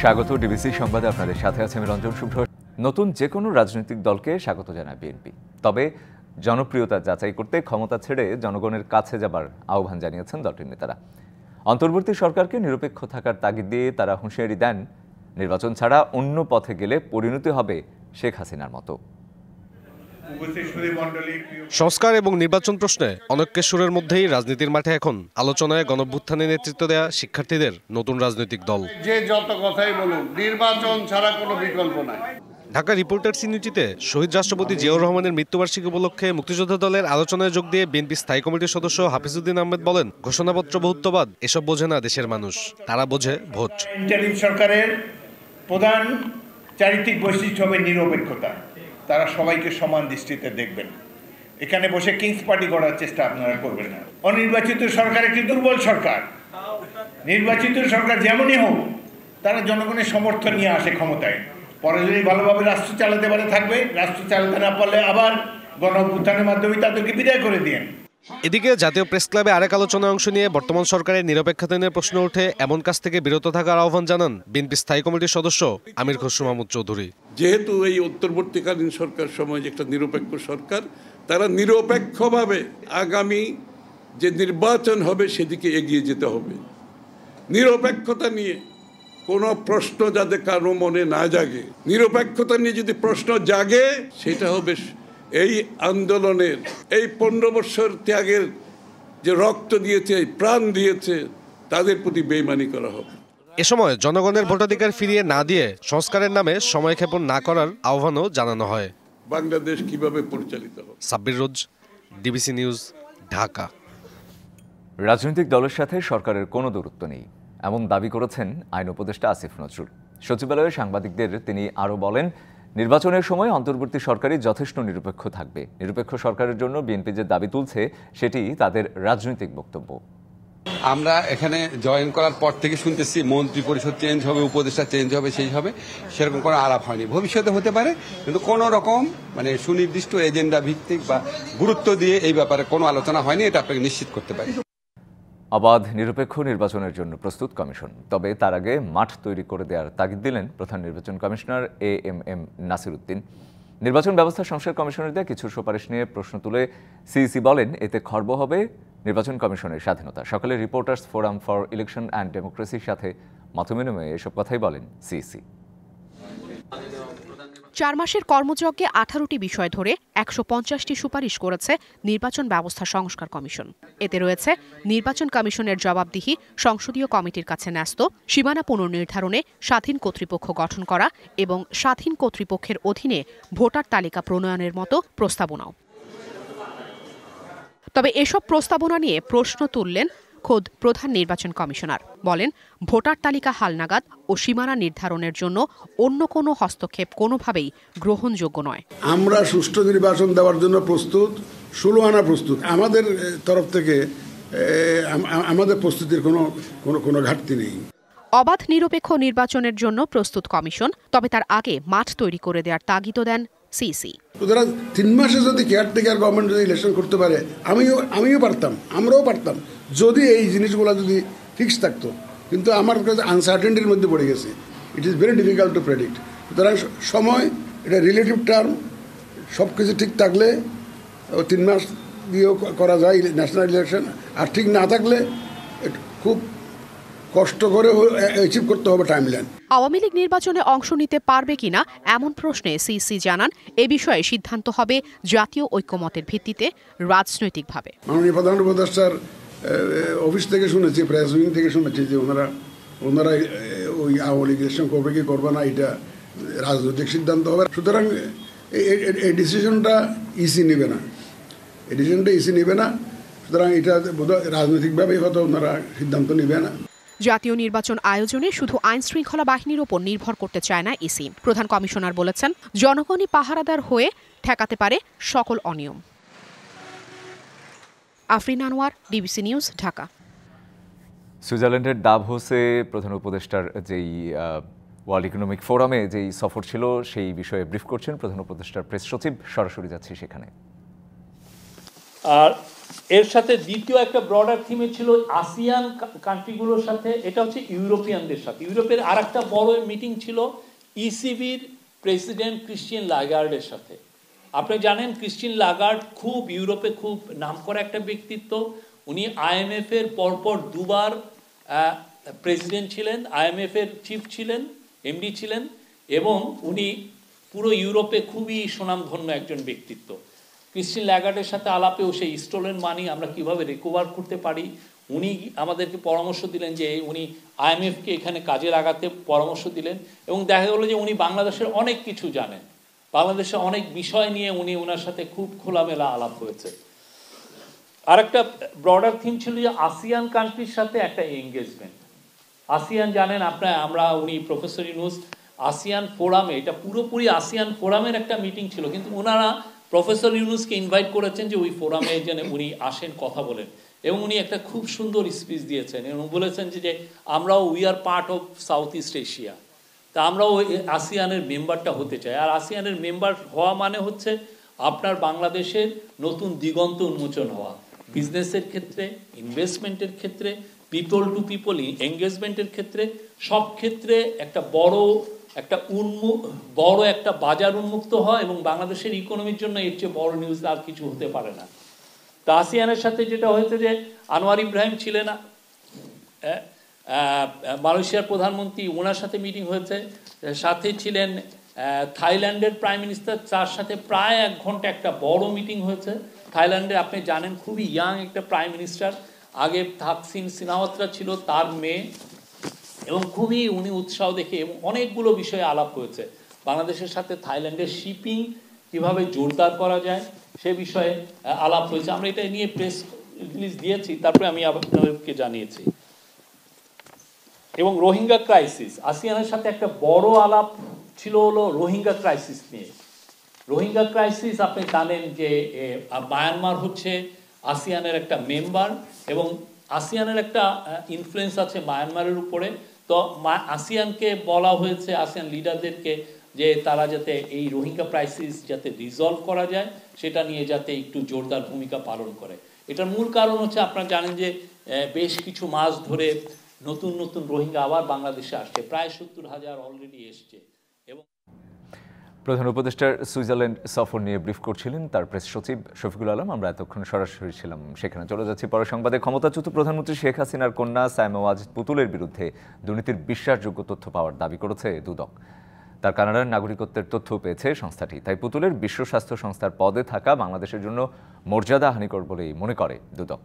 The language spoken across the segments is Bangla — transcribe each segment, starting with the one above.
স্বাগত ডিবিসি সংবাদে আপনাদের সাথে আছে আমি রঞ্জন শুভ্র। নতুন যে কোনো রাজনৈতিক দলকে স্বাগত জানায় বিএনপি, তবে জনপ্রিয়তা যাচাই করতে ক্ষমতা ছেড়ে জনগণের কাছে যাবার আহ্বান জানিয়েছেন দলটির নেতারা। অন্তর্বর্তী সরকারকে নিরপেক্ষ থাকার তাগিদ দিয়ে তারা হুঁশিয়ারি দেন, নির্বাচন ছাড়া অন্য পথে গেলে পরিণতি হবে শেখ হাসিনার মতো। সংস্কার এবং নির্বাচন প্রশ্নে অনৈক্য সুরের মধ্যেই রাজনীতির মাঠে এখন আলোচনায় গণঅভ্যুত্থানে নেতৃত্ব দেয়া শিক্ষার্থীদের নতুন রাজনৈতিক দল। যে যত কথাই বলুন, নির্বাচন ছাড়া কোনো বিকল্প নাই। ঢাকা রিপোর্টার্স ইউনিটিতে শহীদ রাষ্ট্রপতি জিয়াউর রহমানের মৃত্যুবার্ষিকী উপলক্ষে মুক্তিযোদ্ধা দলের আলোচনায় যোগ দিয়ে বিএনপি স্থায়ী কমিটির সদস্য হাফিজউদ্দিন আহমেদ বলেন, ঘোষণাপত্র বহুত্ববাদ এসব বোঝে না দেশের মানুষ, তারা বোঝে ভোট। ইন্টারিম সরকারের প্রধান চারিত্রিক বৈশিষ্ট্য হবে নিরপেক্ষতা। তারা সবাইকে সমান দৃষ্টিতে দেখবেন। এখানে বসে কিংস পার্টি করার চেষ্টা আপনারা করবেন না। অনির্বাচিত সরকার একটি দুর্বল সরকার। নির্বাচিত সরকার যেমনই হোক, তারা জনগণের সমর্থন নিয়ে আসে ক্ষমতায়। পরে যদি ভালোভাবে রাষ্ট্র চালাতে পারে থাকবে, রাষ্ট্র চালাতে না পারলে আবার গণঅভ্যুত্থানের মাধ্যমে তাদেরকে বিদায় করে দিন। এদিকে জাতীয় প্রেস ক্লাবে আরেক আলোচনায় অংশ নিয়ে বর্তমান সরকারের নিরপেক্ষতা নিয়ে প্রশ্ন ওঠে, এমন কাজ থেকে বিরত থাকার আহ্বান জানান বিএনপি স্থায়ী কমিটির সদস্য আমির খসরু মাহমুদ চৌধুরী। যেহেতু এই অন্তর্বর্তীকালীন সরকার সময় যে একটা নিরপেক্ষ সরকার, তারা নিরপেক্ষভাবে আগামী যে নির্বাচন হবে সেদিকে এগিয়ে যেতে হবে। নিরপেক্ষতা নিয়ে কোনো প্রশ্ন যাতে কারো মনে না জাগে, নিরপেক্ষতা নিয়ে যদি প্রশ্ন জাগে সেটা হবে এই আন্দোলনের, এই 15 বছর ত্যাগের যে রক্ত দিয়েছে, প্রাণ দিয়েছে, তাদের প্রতি বেইমানি করা হবে। এ সময় জনগণের ভোটাধিকার ফিরিয়ে না দিয়ে সংস্কারের নামে সময়ক্ষেপণ না করার আহ্বানও জানানো হয়। বাংলাদেশ কিভাবে পরিচালিত হবে। সাব্বির রোজ, ডিবিসি নিউজ, ঢাকা। রাজনৈতিক দলের সাথে সরকারের কোনো দূরত্ব নেই, এমন দাবি করেছেন আইন উপদেষ্টা আসিফ নজরুল। সচিবালয়ে সাংবাদিকদের তিনি আরও বলেন, নির্বাচনের সময় অন্তর্বর্তী সরকারই যথেষ্ট নিরপেক্ষ থাকবে। নিরপেক্ষ সরকারের জন্য বিএনপি যে দাবি তুলছে সেটি তাদের রাজনৈতিক বক্তব্য। আমরা এখানে জয়েন করার পর থেকে শুনতেছি মন্ত্রী পরিষদ চেঞ্জ হবে, উপদেষ্টা চেঞ্জ হবে, সেই হবে, সেরকম কোনো আলাপ হয়নি। ভবিষ্যতে হতে পারে, কিন্তু কোনো রকম সুনির্দিষ্ট এজেন্ডা ভিত্তিক বা গুরুত্ব দিয়ে এই ব্যাপারে কোনো আলোচনা হয়নি, এটা আপনাকে নিশ্চিত করতে পারি। অবাধ নিরপেক্ষ নির্বাচনের জন্য প্রস্তুত কমিশন, তবে তার আগে মাঠ তৈরি করে দেওয়ার তাগিদ দিলেন প্রধান নির্বাচন কমিশনার এএমএম নাসির উদ্দিন। নির্বাচন ব্যবস্থা সংস্কার কমিশনের দেওয়া কিছু সুপারিশ নিয়ে প্রশ্ন তুলে সিইসি বলেন, এতে খর্ব হবে নির্বাচন কমিশনের স্বাধীনতা। সকালে reporters forum for election and ডেমোক্রেসির সাথে মতবিনিময়ে এসব কথাই বলেন সিইসি। 4 মাসের কর্মযজ্ঞে 18টি বিষয় ধরে 150টি সুপারিশ করেছে নির্বাচন ব্যবস্থা সংস্কার কমিশন। এতে রয়েছে নির্বাচন কমিশনের জবাবদিহি সংসদীয় কমিটির কাছে ন্যস্ত, সীমানা পুনর্নির্ধারণে স্বাধীন কর্তৃপক্ষ গঠন করা এবং স্বাধীন কর্তৃপক্ষের অধীনে ভোটার তালিকা প্রণয়নের মতো প্রস্তাবনাও। তবে এসব প্রস্তাবনা নিয়ে প্রশ্ন তুললেন খোদ প্রধান নির্বাচন কমিশনার। বলেন, ভোটার তালিকা হালনাগাদ ও সীমানা নির্ধারণের জন্য অন্য কোনো হস্তক্ষেপ কোনোভাবেই গ্রহণযোগ্য নয়। আমরা সুষ্ঠু নির্বাচন দেওয়ার জন্য প্রস্তুত, 16 আনা প্রস্তুত। আমাদের তরফ থেকে আমাদের প্রস্তুতির কোনো ঘাটতি নেই। অবাধ নিরপেক্ষ নির্বাচনের জন্য প্রস্তুত কমিশন, তবে তার আগে মাঠ তৈরি করে দেওয়ার তাগিদও দেন সিইসি। সুতরাং 3 মাসে যদি কেয়ারটেকার গভর্নমেন্ট যদি ইলেকশন করতে পারে, আমিও পারতাম, আমরাও পারতাম, যদি এই জিনিসগুলো যদি ফিক্স থাকতো। কিন্তু আমার কাছে আনসার্টেনিটির মধ্যে পড়ে গেছে। It is very difficult to predict. সুতরাং সময়, এটা রিলেটিভ টার্ম, সব কিছু ঠিক থাকলে 3 মাস দিয়েও করা যায় ন্যাশনাল ইলেকশন। আর ঠিক না থাকলে খুব কষ্ট করে অ্যাচিভ করতে হবে টাইমলাইন। আওয়ামী লীগ নির্বাচনে অংশ নিতে পারবে কিনা এমন প্রশ্নে সিইসি জানান, এ বিষয়ে সিদ্ধান্ত হবে জাতীয় ঐক্যমতের ভিত্তিতে রাজনৈতিকভাবে। মাননীয় প্রধান উপদেষ্টার অফিস থেকে শুনেছি, প্রেস উইং থেকে শুনেছি যে ওনারা ওই আওয়ামী লীগ ইলেকশন করবে কি করবে না, এটা রাজনৈতিক সিদ্ধান্ত হবে। সুতরাং এই ডিসিশনটা ইসি নেবে না, এই ডিসিশনটা ইসি নেবে না। সুতরাং এটা বোধহয় রাজনৈতিকভাবেই হয়তো ওনারা সিদ্ধান্ত নেবে না। জাতীয় নির্বাচন আয়োজনে শুধু আইন শৃঙ্খলা বাহিনীর ওপর নির্ভর করতে চায় না ইসি। প্রধান কমিশনার বলেছেন, জনগণই পাহারাদার হয়ে ঠেকাতে পারে সকল অনিয়ম। Afrin Anwar, DBC news, Dhaka. সুইজারল্যান্ডের দাভোসে প্রধান উপদেষ্টার যেই ওয়ার্ল্ড ইকোনমিক ফোরামে যেই সফর ছিল সেই বিষয়ে ব্রিফ করছেন প্রধান উপদেষ্টার প্রেস সচিব। সরাসরি যাচ্ছি সেখানে। আর এর সাথে দ্বিতীয় একটা ব্রডার থিমে ছিল আসিয়ান কান্ট্রিগুলোর সাথে, এটা হচ্ছে ইউরোপিয়ানদের সাথে। ইউরোপের আর একটা বড় মিটিং ছিল ইসিবির প্রেসিডেন্ট ক্রিস্টিয়ান লাগার্ডের সাথে। আপনি জানেন ক্রিস্টিয়ান লাগার্ড খুব ইউরোপে খুব নামকরা একটা ব্যক্তিত্ব। উনি IMF এর পরপর দুবার প্রেসিডেন্ট ছিলেন, IMF এর চিফ ছিলেন, MD ছিলেন, এবং উনি পুরো ইউরোপে খুবই সুনামধন্য একজন ব্যক্তিত্ব। ক্রিস্টিয়ান ল্যাগার্ডের সাথে আলাপেও সেই স্টোলেন মানি আমরা কিভাবে রিকভার করতে পারি উনি আমাদেরকে পরামর্শ দিলেন, যে উনি IMF-কে এখানে কাজে লাগাতে পরামর্শ দিলেন, এবং দেখা গেল যে উনি বাংলাদেশের অনেক কিছু জানেন, বাংলাদেশের অনেক বিষয় নিয়ে উনি ওনার সাথে খুব খোলামেলা আলাপ হয়েছে। আর একটা ব্রডার থিম ছিল যে আসিয়ান কান্ট্রির সাথে একটা এঙ্গেজমেন্ট। আসিয়ান জানেন উনি প্রফেসর ইউনুস আসিয়ান ফোরামে, এটা পুরোপুরি আসিয়ান ফোরামের একটা মিটিং ছিল, কিন্তু ওনারা প্রফেসর ইউনুসকে ইনভাইট করেছেন যে ওই ফোরামে যেন উনি আসেন, কথা বলেন, এবং উনি একটা খুব সুন্দর স্পিচ দিয়েছেন এবং বলেছেন যে আমরাও we are part of south east Asia, তা আমরাও আসিয়ানের মেম্বারটা হতে চাই। আর আসিয়ানের মেম্বার হওয়া মানে হচ্ছে আপনার বাংলাদেশের নতুন দিগন্ত উন্মোচন হওয়া, বিজনেসের ক্ষেত্রে, ইনভেস্টমেন্টের ক্ষেত্রে, পিপল টু পিপল এঙ্গেজমেন্টের ক্ষেত্রে, সব ক্ষেত্রে একটা বড় একটা বাজার উন্মুক্ত হয়, এবং বাংলাদেশের ইকোনমির জন্য এর চেয়ে বড় নিউজ আর কিছু হতে পারে না। তো আসিয়ানের সাথে যেটা হয়েছে যে আনোয়ার ইব্রাহিম ছিলেন মালয়েশিয়ার প্রধানমন্ত্রী, ওনার সাথে মিটিং হয়েছে, সাথে ছিলেন থাইল্যান্ডের প্রাইম মিনিস্টার, তার সাথে প্রায় 1 ঘন্টা একটা বড় মিটিং হয়েছে। থাইল্যান্ডে আপনি জানেন খুবই ইয়াং একটা প্রাইম মিনিস্টার, আগে থাকসিন সিনাওয়াত্রা ছিল তার মেয়ে, এবং খুবই উনি উৎসাহ দেখে এবং অনেকগুলো বিষয়ে আলাপ হয়েছে। বাংলাদেশের সাথে থাইল্যান্ডের শিপিং কিভাবে জোরদার করা যায় সে বিষয়ে আলাপ হয়েছে। আমরা এটা নিয়ে প্রেস রিলিজ দিয়েছি, তারপরে আমি আপনাদেরকে জানিয়েছি। এবং রোহিঙ্গা ক্রাইসিস, আসিয়ানের সাথে একটা বড় আলাপ ছিল হলো রোহিঙ্গা ক্রাইসিস নিয়ে। রোহিঙ্গা ক্রাইসিস আপনি জানেন যে মায়ানমার হচ্ছে আসিয়ানের একটা মেম্বার, এবং আসিয়ানের একটা ইনফ্লুয়েন্স আছে মায়ানমারের উপরে। তো আসিয়ানকে বলা হয়েছে, আসিয়ান লিডারদেরকে, যে তারা যাতে এই রোহিঙ্গা ক্রাইসিস যাতে রিজলভ করা যায় সেটা নিয়ে যাতে একটু জোরদার ভূমিকা পালন করে। এটার মূল কারণ হচ্ছে আপনারা জানেন যে বেশ কিছু মাস ধরে নতুন নতুন রোহিঙ্গা আবার বাংলাদেশে আসছে, প্রায় 70,000 অলরেডি এসছে। এবং প্রধান উপদেষ্টার সুইজারল্যান্ড সফর নিয়ে ব্রিফ করছিলেন তার প্রেস সচিব শফিকুল আলম। আমরা এতক্ষণ সরাসরি ছিলাম সেখানে। চলে যাচ্ছি পরের সংবাদে। ক্ষমতাচ্যুত প্রধানমন্ত্রী শেখ হাসিনার কন্যা সায়মা ওয়াজেদ পুতুলের বিরুদ্ধে দুর্নীতির বিশ্বাসযোগ্য তথ্য পাওয়ার দাবি করেছে দুদক। তার কানাডার নাগরিকত্বের তথ্য পেয়েছে সংস্থাটি, তাই পুতুলের বিশ্ব স্বাস্থ্য সংস্থার পদে থাকা বাংলাদেশের জন্য মর্যাদা হানিকর বলেই মনে করে দুদক।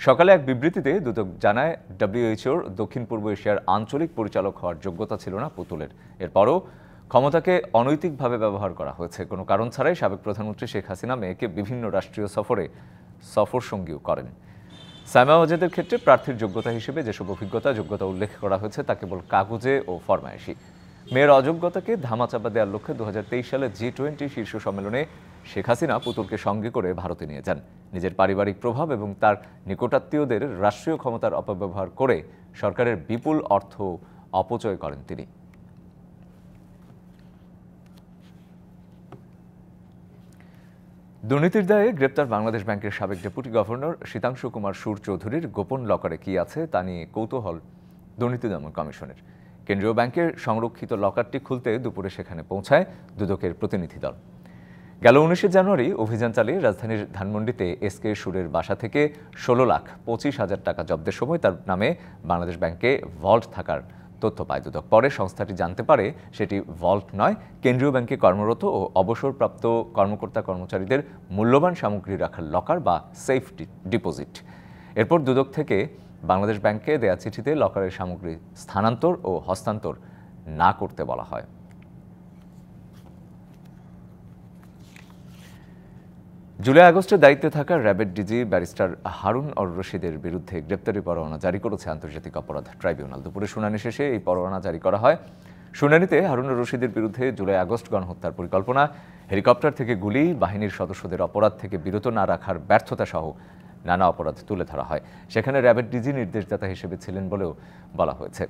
সকালে এক বিবৃতিতে দুদক জানায়, WHO-র দক্ষিণ পূর্ব এশিয়ার আঞ্চলিক পরিচালক হওয়ার যোগ্যতা ছিল না পুতুলের। এরপরও ক্ষমতাকে অনৈতিকভাবে ব্যবহার করা হয়েছে। কোনো কারণ ছাড়াই সাবেক প্রধানমন্ত্রী শেখ হাসিনা মেয়েকে বিভিন্ন রাষ্ট্রীয় সফর সঙ্গীও করেন। সায়মা ওয়াজেদের ক্ষেত্রে প্রার্থীর যোগ্যতা হিসেবে যেসব যোগ্যতা উল্লেখ করা হয়েছে তা কেবল কাগজে ও ফরমায়েশি। মেয়ের অযোগ্যতাকে ধামাচাপা দেওয়ার লক্ষ্যে 2023 সালে G20 শীর্ষ সম্মেলনে শেখ হাসিনা পুতুলকে সঙ্গে করে ভারতে নিয়ে যান। নিজের পারিবারিক প্রভাব এবং তার নিকটাত্মীয়দের রাষ্ট্রীয় ক্ষমতার অপব্যবহার করে সরকারের বিপুল অর্থ অপচয় করেন তিনি। দুর্নীতির দায়ে গ্রেপ্তার বাংলাদেশ ব্যাংকের সাবেক ডেপুটি গভর্নর শীতাংশু কুমার সুর চৌধুরীর গোপন লকারে কি আছে তা নিয়ে কৌতূহল দুর্নীতি দমন কমিশনের। কেন্দ্রীয় ব্যাংকের সংরক্ষিত লকারটি খুলতে দুপুরে সেখানে পৌঁছায় দুদকের প্রতিনিধি দল। গেল 19 জানুয়ারি অভিযান চালিয়ে রাজধানীর ধানমন্ডিতে এসকে সুরের বাসা থেকে 16,25,000 টাকা জব্দের সময় তার নামে বাংলাদেশ ব্যাংকে ভল্ট থাকার তথ্য পায় দুদক। পরে সংস্থাটি জানতে পারে সেটি ভল্ট নয়, কেন্দ্রীয় ব্যাংকে কর্মরত ও অবসরপ্রাপ্ত কর্মকর্তা কর্মচারীদের মূল্যবান সামগ্রী রাখার লকার বা সেফ ডিপোজিট। এরপর দুদক থেকে বাংলাদেশ ব্যাংকে দেয়া চিঠিতে লকারের সামগ্রী স্থানান্তর ও হস্তান্তর না করতে বলা হয়। জুলাই আগস্টে দায়িত্বে থাকা র্যাবের ডিজি ব্যারিস্টার হারুন অর রশিদের বিরুদ্ধে গ্রেপ্তারি পরোয়ানা জারি করেছে আন্তর্জাতিক অপরাধ ট্রাইব্যুনাল। দুপুরে শুনানি শেষে এই পরোয়ানা জারি করা হয়। শুনানিতে হারুন অর রশিদের বিরুদ্ধে জুলাই আগস্ট গণহত্যার পরিকল্পনা, হেলিকপ্টার থেকে গুলি, বাহিনীর সদস্যদের অপরাধ থেকে বিরত না রাখার ব্যর্থতা সহ নানা অপরাধ তুলে ধরা হয়। সেখানে র্যাবের ডিজি নির্দেশদাতা হিসেবে ছিলেন বলেও বলা হয়েছে।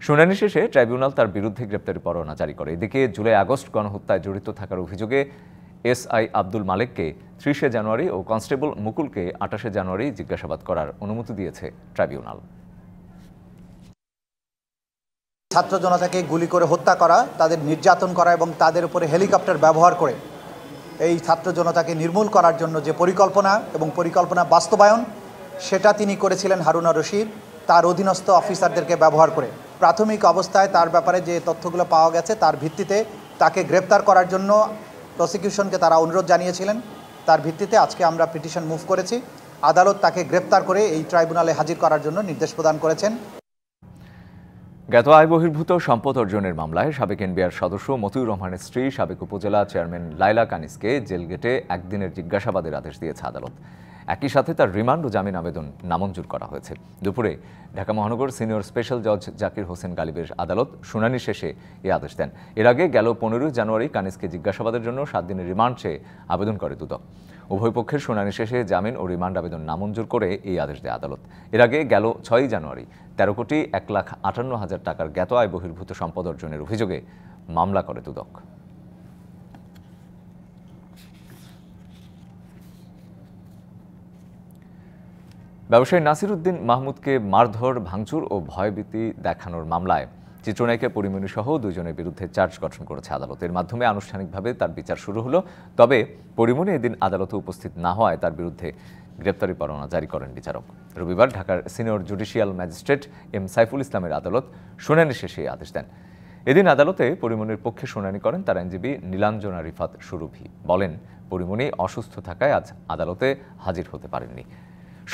শুনানি শেষে ট্রাইব্যুনাল তার বিরুদ্ধে গ্রেপ্তারি পরোয়ানা জারি করে। এদিকে জুলাই আগস্ট গণহত্যায় জড়িত থাকার অভিযোগে এসআই আব্দুল মালেককে 30 জানুয়ারি ও কনস্টেবল মুকুলকে 28 জানুয়ারি জিজ্ঞাসাবাদ করার অনুমতি দিয়েছে ট্রাইব্যুনাল। ছাত্র জনতাকে গুলি করে হত্যা করা, তাদের নির্যাতন করা এবং তাদের উপরে হেলিকপ্টার ব্যবহার করে এই ছাত্র জনতাকে নির্মূল করার জন্য যে পরিকল্পনা এবং পরিকল্পনা বাস্তবায়ন, সেটা তিনি করেছিলেন হারুনা রশিদ তার অধীনস্থ অফিসারদেরকে ব্যবহার করে। প্রাথমিক অবস্থায় তার ব্যাপারে যে তথ্যগুলো পাওয়া গেছে তার ভিত্তিতে তাকে গ্রেপ্তার করার জন্য প্রসিকিউশনকে তারা অনুরোধ জানিয়েছিলেন। তার ভিত্তিতে আজকে আমরা পিটিশন মুভ করেছি। আদালত তাকে গ্রেপ্তার করে এই ট্রাইব্যুনালে হাজির করার জন্য নির্দেশ প্রদান করেছেন। জ্ঞাত আয় বহির্ভূত সম্পদ অর্জনের মামলায় সাবেক এনবিআর সদস্য মতিউর রহমানের স্ত্রী সাবেক উপজেলা চেয়ারম্যান লাইলা কানিসকে জেল গেটে একদিনের জিজ্ঞাসাবাদের আদেশ দিয়েছে আদালত। একই সাথে তার রিমান্ড ও জামিন আবেদন নামঞ্জুর করা হয়েছে। দুপুরে ঢাকা মহানগর সিনিয়র স্পেশাল জজ জাকির হোসেন গালিবের আদালত শুনানি শেষে এই আদেশ দেন। এর আগে গেল 15 জানুয়ারি কানিসকে জিজ্ঞাসাবাদের জন্য 7 দিনের রিমান্ড চেয়ে আবেদন করে দুদক। উভয় পক্ষের শুনানি শেষে জামিন ও রিমান্ড আবেদন নামঞ্জুর করে এই আদেশ দেয় আদালত। এর আগে গেল 6 জানুয়ারি 13,51,58,000 টাকার জ্ঞাত আয় বহির্ভূত সম্পদ অর্জনের অভিযোগে মামলা করে দুদক। ব্যবসায়ী নাসির উদ্দিন মাহমুদকে মারধর, ভাঙচুর ও ভয়ভীতি দেখানোর মামলায় চিত্রনায়িকা পরিমণি সহ 2 জনের বিরুদ্ধে চার্জ গঠন করেছে আদালত। এর মাধ্যমে আনুষ্ঠানিকভাবে তার বিচার শুরু হলো। তবে পরিমণি এদিন আদালতে উপস্থিত না হওয়ায় তার বিরুদ্ধে গ্রেপ্তারি পরোয়ানা জারি করেন বিচারক। রবিবার ঢাকার senior judicial magistrate M Saiful ইসলামের আদালত শুনানি শেষে আদেশ দেন। এদিন আদালতে পরিমণির পক্ষে শুনানি করেন তার আইনজীবী নীলাঞ্জনা রিফাত সুরভি। বলেন, পরিমণি অসুস্থ থাকায় আজ আদালতে হাজির হতে পারেননি।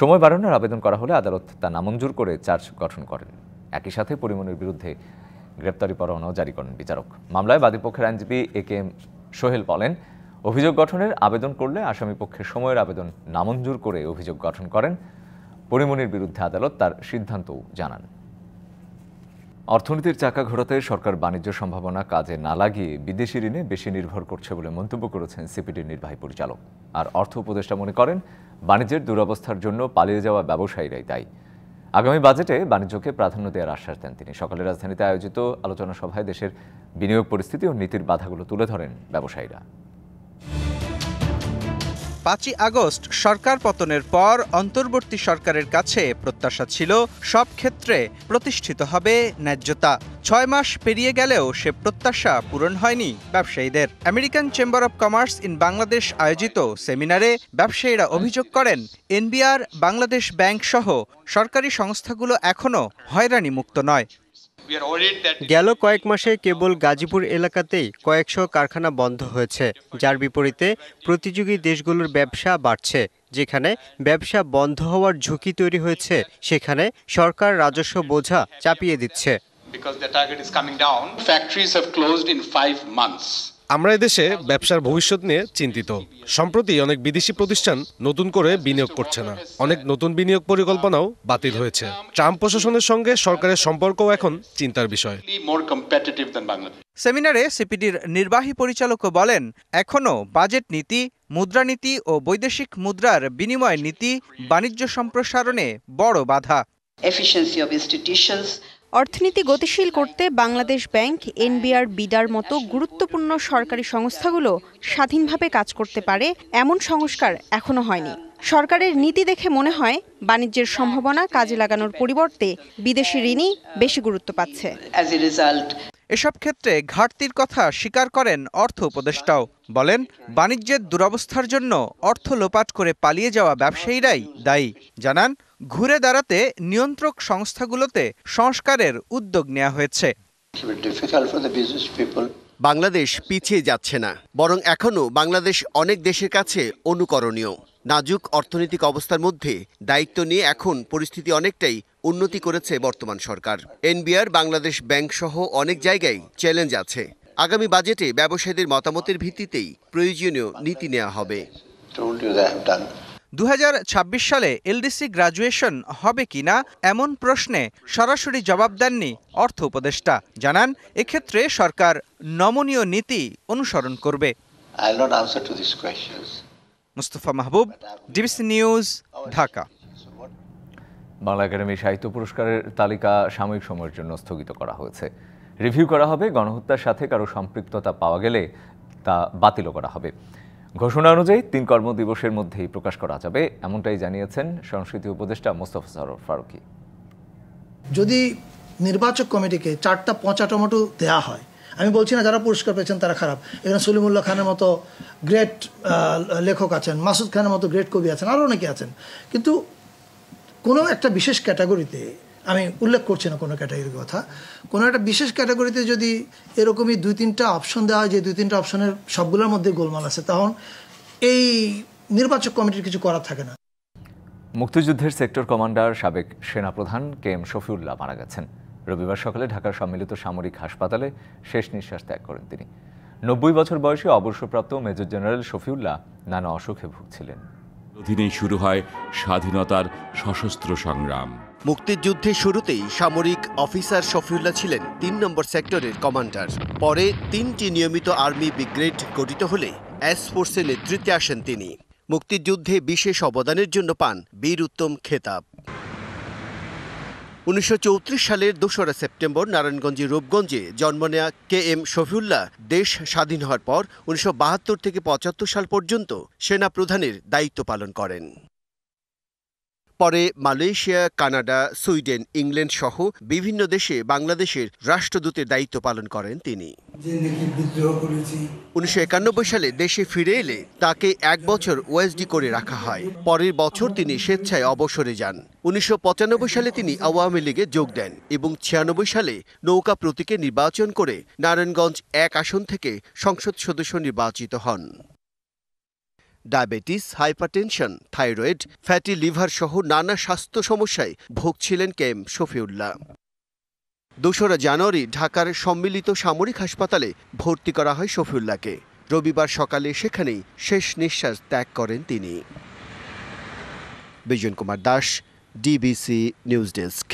সময় বাড়ানোর আবেদন করা হলে আদালত তা নামঞ্জুর করে চার্জ গঠন করেন। একই সাথে পরিমণির বিরুদ্ধে গ্রেপ্তারি পরোয়ানাও জারি করেন বিচারক। মামলায় বাদীপক্ষের আইনজীবী AK-M সোহেল বলেন, অভিযোগ গঠনের আবেদন করলে আসামি পক্ষের সময়ের আবেদন নামঞ্জুর করে অভিযোগ গঠন করেন। পরিমণির বিরুদ্ধে আদালত তার সিদ্ধান্তও জানান। অর্থনীতির চাকা ঘোরাতে সরকার বাণিজ্য সম্ভাবনা কাজে না লাগিয়ে বিদেশি ঋণে বেশি নির্ভর করছে বলে মন্তব্য করেছেন সিপিডির নির্বাহী পরিচালক। আর অর্থ উপদেষ্টা মনে করেন, বাণিজ্যের দুরবস্থার জন্য পালিয়ে যাওয়া ব্যবসায়ীরাই দায়ী। আগামী বাজেটে বাণিজ্যকে প্রাধান্য দেওয়ার আশ্বাস দেন তিনি। সকালে রাজধানীতে আয়োজিত আলোচনা সভায় দেশের বিনিয়োগ পরিস্থিতি ও নীতির বাধাগুলো তুলে ধরেন ব্যবসায়ীরা। 5 আগস্ট সরকার পতনের পর অন্তর্বর্তী সরকারের কাছে প্রত্যাশা ছিল সব ক্ষেত্রে প্রতিষ্ঠিত হবে ন্যায্যতা। 6 মাস পেরিয়ে গেলেও সে প্রত্যাশা পূরণ হয়নি ব্যবসায়ীদের। American chamber of commerce in Bangladesh আয়োজিত সেমিনারে ব্যবসায়ীরা অভিযোগ করেন, এনবিআর, বাংলাদেশ ব্যাংক সহ সরকারি সংস্থাগুলো এখনও হয়রানি মুক্ত নয়। গেল কয়েক মাসে কেবল গাজীপুর এলাকাতেই কয়েকশো কারখানা বন্ধ হয়েছে, যার বিপরীতে প্রতিযোগী দেশগুলোর ব্যবসা বাড়ছে। যেখানে ব্যবসা বন্ধ হওয়ার ঝুঁকি তৈরি হয়েছে, সেখানে সরকার রাজস্ব বোঝা চাপিয়ে দিচ্ছে। আমরা এদেশে ব্যবসার ভবিষ্যৎ নিয়ে চিন্তিত। সম্প্রতি অনেক বিদেশি প্রতিষ্ঠান নতুন করে বিনিয়োগ করছে না। অনেক নতুন বিনিয়োগ পরিকল্পনাও বাতিল হয়েছে। ট্রাম্প প্রশাসনের সঙ্গে সরকারের সম্পর্কও এখন চিন্তার বিষয়। সেমিনারে সিপিডির নির্বাহী পরিচালকও বলেন, এখনও বাজেট নীতি, মুদ্রানীতি ও বৈদেশিক মুদ্রার বিনিময় নীতি বাণিজ্য সম্প্রসারণে বড় বাধা। অর্থনীতি গতিশীল করতে বাংলাদেশ ব্যাংক, এনবিআর, বিডার মতো গুরুত্বপূর্ণ সরকারি সংস্থাগুলো স্বাধীনভাবে কাজ করতে পারে এমন সংস্কার এখনো হয়নি। সরকারের নীতি দেখে মনে হয় বাণিজ্যের সম্ভাবনা কাজে লাগানোর পরিবর্তে বিদেশি ঋণই বেশি গুরুত্ব পাচ্ছে। এসব ক্ষেত্রে ঘাটতির কথা স্বীকার করেন অর্থ উপদেষ্টাও। বলেন, বাণিজ্যের দুরবস্থার জন্য অর্থ লোপাট করে পালিয়ে যাওয়া ব্যবসায়ীরাই দায়ী। জানান, ঘুরে দাঁড়াতে নিয়ন্ত্রক সংস্থাগুলোতে সংস্কারের উদ্যোগ নেওয়া হয়েছে। বাংলাদেশ পিছিয়ে যাচ্ছে না, বরং এখনও বাংলাদেশ অনেক দেশের কাছে অনুকরণীয়। নাজুক অর্থনৈতিক অবস্থার মধ্যে দায়িত্ব নিয়ে এখন পরিস্থিতি অনেকটাই উন্নতি করেছে বর্তমান সরকার। এনবিআর, বাংলাদেশ ব্যাংক সহ অনেক জায়গায় চ্যালেঞ্জ আছে। আগামী বাজেটে ব্যবসায়ীদের মতামতের ভিত্তিতেই প্রয়োজনীয় নীতি নেওয়া হবে। 2026 সালে এলডিসি গ্রাজুয়েশন হবে কিনা এমন প্রশ্নে সরাসরি জবাব দেননি অর্থ উপদেষ্টা। জানান, এক্ষেত্রে সরকার নমনীয় নীতি অনুসরণ করবে। Mustafa Mahbub, DBC news, Dhaka. বাংলা একাডেমি সাহিত্য পুরস্কারের তালিকা সাময়িক সময়ের জন্য স্থগিত করা হয়েছে। রিভিউ করা হবে, গণহত্যার সাথে কারো সম্পৃক্ততা পাওয়া গেলে তা বাতিলও করা হবে। ঘোষণা অনুযায়ী 3 কর্মদিবসের মধ্যেই প্রকাশ করা যাবে, এমনটাই জানিয়েছেন সংস্কৃতি উপদেষ্টা মোস্তফা সরোয়ার ফারুকী। যদি নির্বাচক কমিটিকে 4টা পচা টমেটো দেওয়া হয়, আমি বলছি না যারা পুরস্কার পেয়েছেন তারা খারাপ, এখানে সলিমুল্লাহ খানের মতো গ্রেট লেখক আছেন, মাসুদ খানের মতো গ্রেট কবি আছেন, আরও অনেকে আছেন, কিন্তু কোনো একটা বিশেষ ক্যাটাগরিতে, আমি উল্লেখ করছি না কোনো ক্যাটাগরির কথা, কোনো একটা বিশেষ ক্যাটাগরিতে যদি এরকমই 2-3টা অপশন দেওয়া হয়, যে 2-3টা অপশনের সবগুলোর মধ্যে গোলমাল আছে, তখন এই নির্বাচক কমিটির কিছু করার থাকে না। মুক্তিযুদ্ধের সেক্টর কমান্ডার সাবেক সেনাপ্রধান KM শফিউল্লাহ মারা গেছেন। রবিবার সকালে ঢাকার সম্মিলিত সামরিক হাসপাতালে শেষ নিঃশ্বাস ত্যাগ করেন তিনি। 90 বছর বয়সে অবসরপ্রাপ্ত মেজর জেনারেল শফিউল্লাহ নানা অসুখে ভুগছিলেন। অধীনেই শুরু হয় স্বাধীনতার সশস্ত্র সংগ্রাম। মুক্তিযুদ্ধের শুরুতেই সামরিক অফিসার শফিউল্লাহ ছিলেন 3 নম্বর সেক্টরের কমান্ডার। পরে 3টি নিয়মিত আর্মি ব্রিগেড গঠিত হলে এস ফোর্সের নেতৃত্বে আসেন তিনি। মুক্তিযুদ্ধে বিশেষ অবদানের জন্য পান বীর উত্তম খেতাব। 1934 সালের 2রা সেপ্টেম্বর নারায়ণগঞ্জের রূপগঞ্জে জন্ম নেয়া KM শফিউল্লাহ দেশ স্বাধীন হওয়ার পর 1972 থেকে 75 সাল পর্যন্ত সেনা প্রধানের দায়িত্ব পালন করেন। পরে মালয়েশিয়া, কানাডা, সুইডেন, ইংল্যান্ড সহ বিভিন্ন দেশে বাংলাদেশের রাষ্ট্রদূতের দায়িত্ব পালন করেন তিনি। 1991 সালে দেশে ফিরে এলে তাকে 1 বছর ওএসডি করে রাখা হয়। পরের বছর তিনি স্বেচ্ছায় অবসরে যান। 1995 সালে তিনি আওয়ামী লীগে যোগ দেন এবং 96 সালে নৌকা প্রতীকে নির্বাচন করে নারায়ণগঞ্জ 1 আসন থেকে সংসদ সদস্য নির্বাচিত হন। Diabetes, hypertension, thyroid, fatty liver সহ নানা স্বাস্থ্য সমস্যায় ভুগছিলেন KM শফিউল্লাহ। 2রা জানুয়ারি ঢাকার সম্মিলিত সামরিক হাসপাতালে ভর্তি করা হয় শফিউল্লাহকে। রবিবার সকালে সেখানেই শেষ নিঃশ্বাস ত্যাগ করেন তিনি। Bijan Kumar Das, DBC news desk.